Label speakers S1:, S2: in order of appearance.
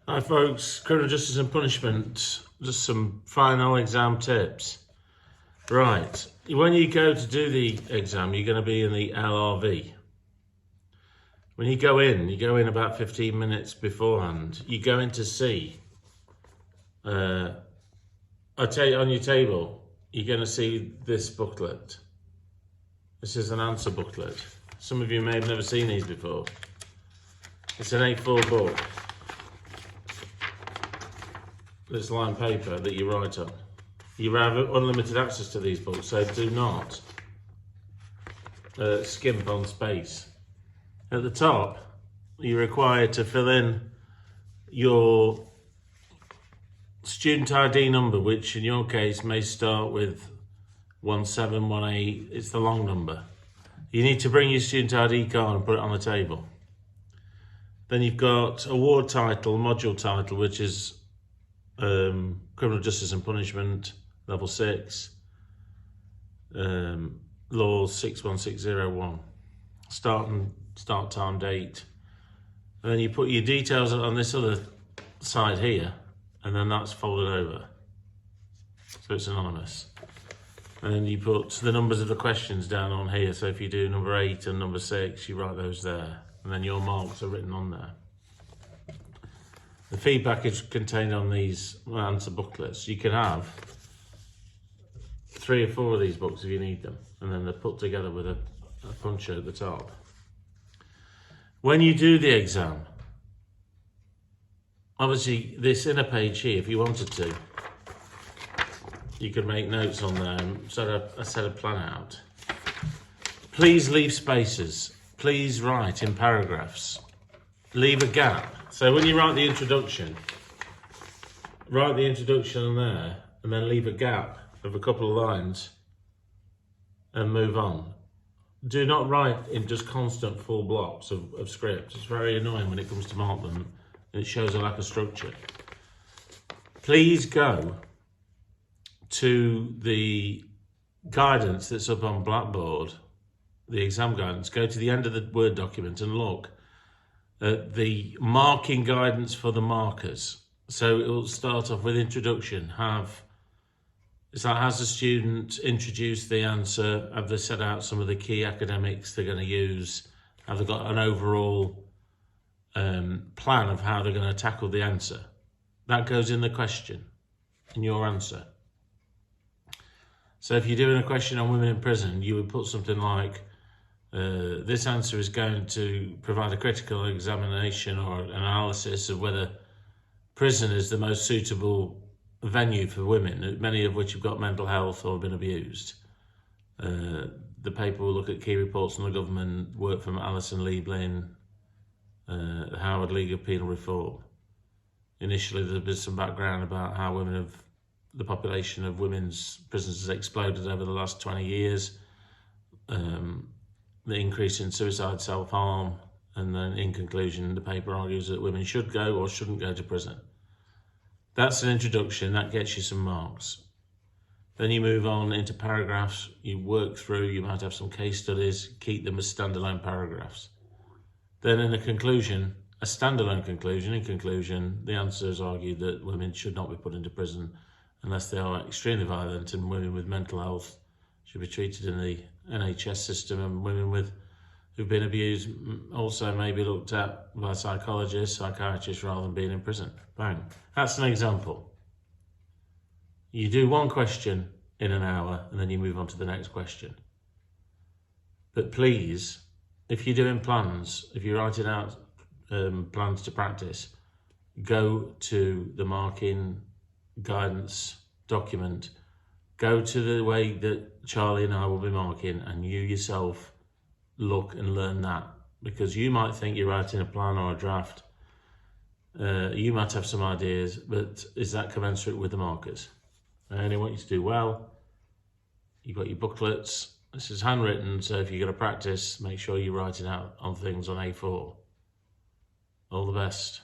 S1: Hi folks, criminal justice and punishment, just some final exam tips. Right, when you go to do the exam, you're going to be in the LRV. When you go in about 15 minutes beforehand. You go in to see, on your table, you're going to see this booklet. This is an answer booklet. Some of you may have never seen these before. It's an A4 book. This lined paper that you write on. You have unlimited access to these books, so do not skimp on space. At the top, you're required to fill in your student ID number, which in your case may start with 1718. It's the long number. You need to bring your student ID card and put it on the table. Then you've got award title, module title, which is criminal justice and punishment, level 6, LAWS61601, start time, date. And then you put your details on this other side here, and then that's folded over, so it's anonymous. And then you put the numbers of the questions down on here, so if you do number 8 and number 6, you write those there, and then your marks are written on there. The feedback is contained on these answer booklets. You can have 3 or 4 of these books if you need them, and then they're put together with a puncher at the top. When you do the exam, obviously this inner page here, if you wanted to, you could make notes on there and set a plan out. Please leave spaces. Please write in paragraphs. Leave a gap. So when you write the introduction on there, and then leave a gap of a couple of lines and move on. Do not write in just constant full blocks of script. It's very annoying when it comes to mark them, and it shows a lack of structure. Please go to the guidance that's up on Blackboard, the exam guidance. Go to the end of the Word document and look at the marking guidance for the markers. So it will start off with introduction. It's like, has the student introduced the answer? Have they set out some of the key academics they're going to use? Have they got an overall plan of how they're going to tackle the answer? That goes in the question, in your answer. So if you're doing a question on women in prison, you would put something like, this answer is going to provide a critical examination or analysis of whether prison is the most suitable venue for women, many of which have got mental health or been abused. The paper will look at key reports from the government, work from Alison Lieblin, the Howard League of Penal Reform. Initially, there's been some background about how the population of women's prisons has exploded over the last 20 years. The increase in suicide, self-harm, and then in conclusion, the paper argues that women should go or shouldn't go to prison. That's an introduction, that gets you some marks. Then you move on into paragraphs, you work through, you might have some case studies, keep them as standalone paragraphs. Then in a conclusion, a standalone conclusion, in conclusion, the answer is argued that women should not be put into prison unless they are extremely violent, and women with mental health should be treated in the NHS system, and women who've been abused also may be looked at by psychologists, psychiatrists, rather than being in prison. Bang. That's an example. You do one question in an hour, and then you move on to the next question. But please, if you're doing plans, if you're writing out plans to practice, go to the marking guidance document. Go to the way that Charlie and I will be marking, and you yourself look and learn that, because you might think you're writing a plan or a draft. You might have some ideas, but is that commensurate with the markers? I only want you to do well. You've got your booklets. This is handwritten, so if you're going to practice, make sure you're writing out on things on A4. All the best.